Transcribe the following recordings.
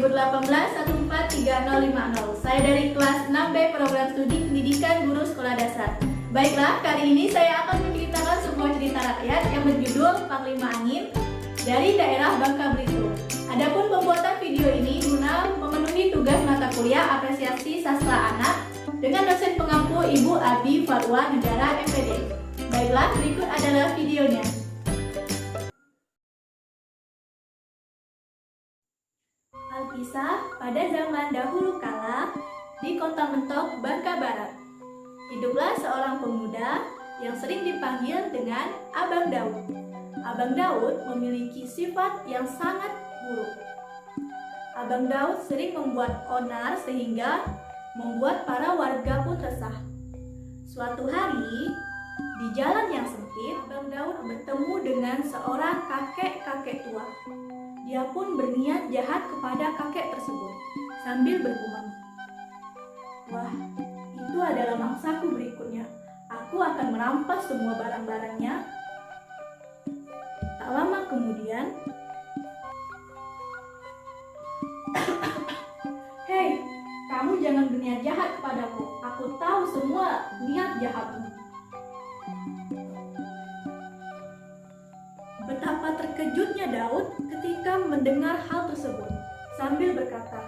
2018-14350. Saya dari kelas 6B Program Studi Pendidikan Guru Sekolah Dasar. Baiklah, kali ini saya akan menceritakan sebuah cerita rakyat yang berjudul Panglima Angin dari daerah Bangka Belitung. Adapun pembuatan video ini guna memenuhi tugas mata kuliah apresiasi sastra anak dengan dosen pengampu Ibu Abi Farwa Negara MPD. Baiklah, berikut adalah videonya. Alkisah pada zaman dahulu kala di Kota Mentok, Bangka Barat. Hiduplah seorang pemuda yang sering dipanggil dengan Abang Daud. Abang Daud memiliki sifat yang sangat buruk. Abang Daud sering membuat onar sehingga membuat para warga pun resah. Suatu hari, di jalan yang sempit, Abang Daud bertemu dengan seorang kakek-kakek tua. Dia pun berniat jahat kepada kakek tersebut sambil bergumam, "Wah, itu adalah mangsaku berikutnya. Aku akan merampas semua barang-barangnya." Tak lama kemudian, "Hei, kamu jangan berniat jahat kepadaku. Aku tahu semua niat jahatmu." Betapa terkejutnya Daud ketika mendengar hal tersebut, sambil berkata,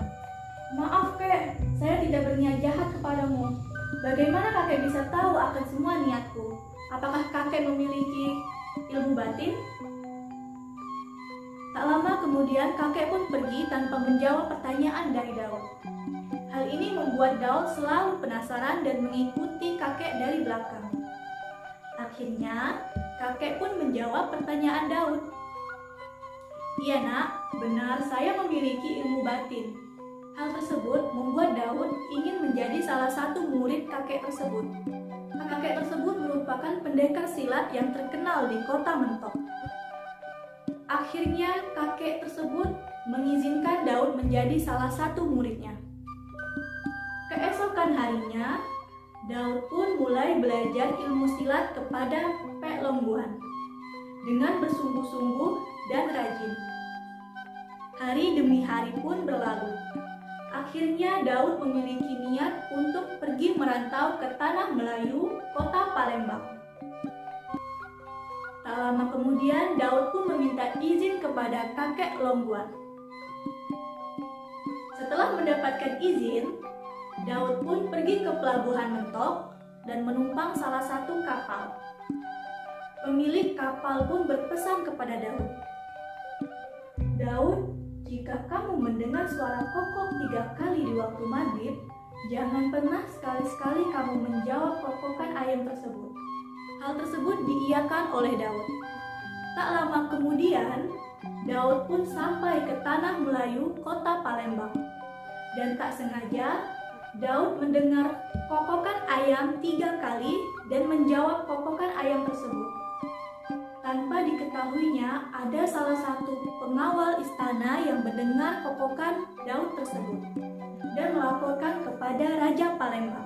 "Maaf kek, saya tidak berniat jahat kepadamu. Bagaimana kakek bisa tahu akan semua niatku? Apakah kakek memiliki ilmu batin?" Tak lama kemudian kakek pun pergi tanpa menjawab pertanyaan dari Daud. Hal ini membuat Daud selalu penasaran dan mengikuti kakek dari belakang. Akhirnya, kakek pun menjawab pertanyaan Daud. "Iya nak, benar saya memiliki ilmu batin." Hal tersebut membuat Daud ingin menjadi salah satu murid kakek tersebut. Kakek tersebut merupakan pendekar silat yang terkenal di Kota Mentok. Akhirnya kakek tersebut mengizinkan Daud menjadi salah satu muridnya. Keesokan harinya, Daud pun mulai belajar ilmu silat kepada Pek Longguan dengan bersungguh-sungguh dan rajin. Hari demi hari pun berlalu. Akhirnya Daud memiliki niat untuk pergi merantau ke Tanah Melayu, Kota Palembang. Tak lama kemudian Daud pun meminta izin kepada kakek Longguan. Setelah mendapatkan izin, Daud pun pergi ke pelabuhan Mentok dan menumpang salah satu kapal. Pemilik kapal pun berpesan kepada Daud, "Daud, jika kamu mendengar suara kokok 3 kali di waktu maghrib, jangan pernah sekali-sekali kamu menjawab kokokan ayam tersebut." Hal tersebut diiyakan oleh Daud. Tak lama kemudian, Daud pun sampai ke Tanah Melayu, Kota Palembang. Dan tak sengaja, Daud mendengar kokokan ayam 3 kali dan menjawab kokokan ayam tersebut. Tanpa diketahuinya, ada salah satu pengawal istana yang mendengar kokokan Daud tersebut dan melaporkan kepada Raja Palembang.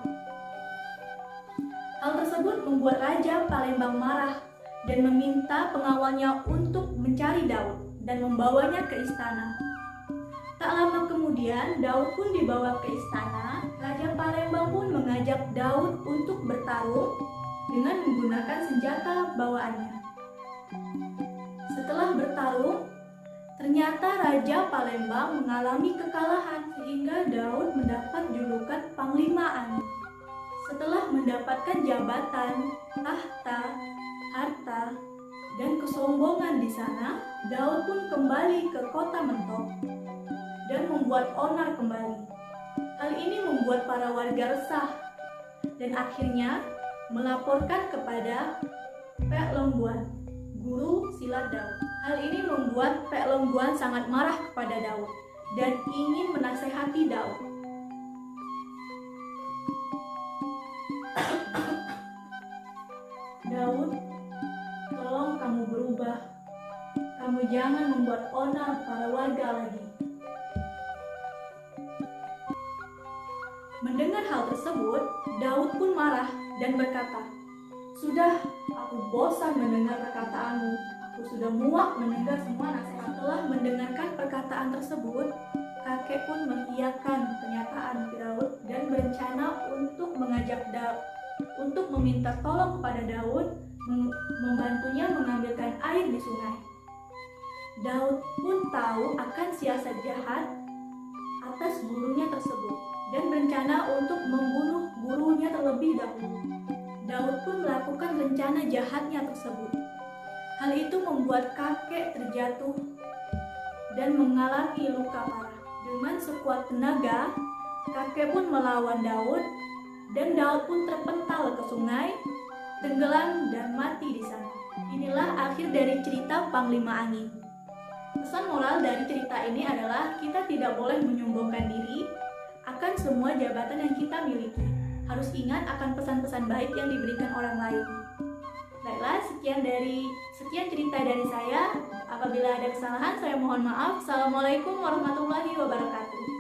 Hal tersebut membuat Raja Palembang marah dan meminta pengawalnya untuk mencari Daud dan membawanya ke istana. Tak lama kemudian, Daud pun dibawa ke istana. Raja Palembang pun mengajak Daud untuk bertarung dengan menggunakan senjata bawaannya. Setelah bertarung, ternyata Raja Palembang mengalami kekalahan sehingga Daud mendapat julukan Panglima Angin. Setelah mendapatkan jabatan, tahta, harta, dan kesombongan di sana, Daud pun kembali ke Kota Mentok dan membuat onar kembali. Hal ini membuat para warga resah dan akhirnya melaporkan kepada Pek Longguan, guru silat Daud. Hal ini membuat Pek Longguan sangat marah kepada Daud dan ingin menasehati Daud. "Daud, tolong kamu berubah. Kamu jangan membuat onar para warga lagi." Mendengar hal tersebut, Daud pun marah dan berkata, "Sudah, aku bosan mendengar perkataanmu. Aku sudah muak mendengar semua nasihat." Setelah mendengarkan perkataan tersebut, Kakek pun mengiyakan pernyataan Daud dan berencana untuk meminta tolong kepada Daud membantunya mengambilkan air di sungai. Daud pun tahu akan siasat jahat atas gurunya tersebut dan berencana untuk membunuh gurunya terlebih dahulu. Daud pun melakukan rencana jahatnya tersebut. Hal itu membuat kakek terjatuh dan mengalami luka parah. Dengan sekuat tenaga, kakek pun melawan Daud dan Daud pun terpental ke sungai, tenggelam dan mati di sana. Inilah akhir dari cerita Panglima Angin. Pesan moral dari cerita ini adalah kita tidak boleh menyombongkan diri akan semua jabatan yang kita miliki. Harus ingat akan pesan-pesan baik yang diberikan orang lain. Baiklah, sekian cerita dari saya. Apabila ada kesalahan, saya mohon maaf. Assalamualaikum warahmatullahi wabarakatuh.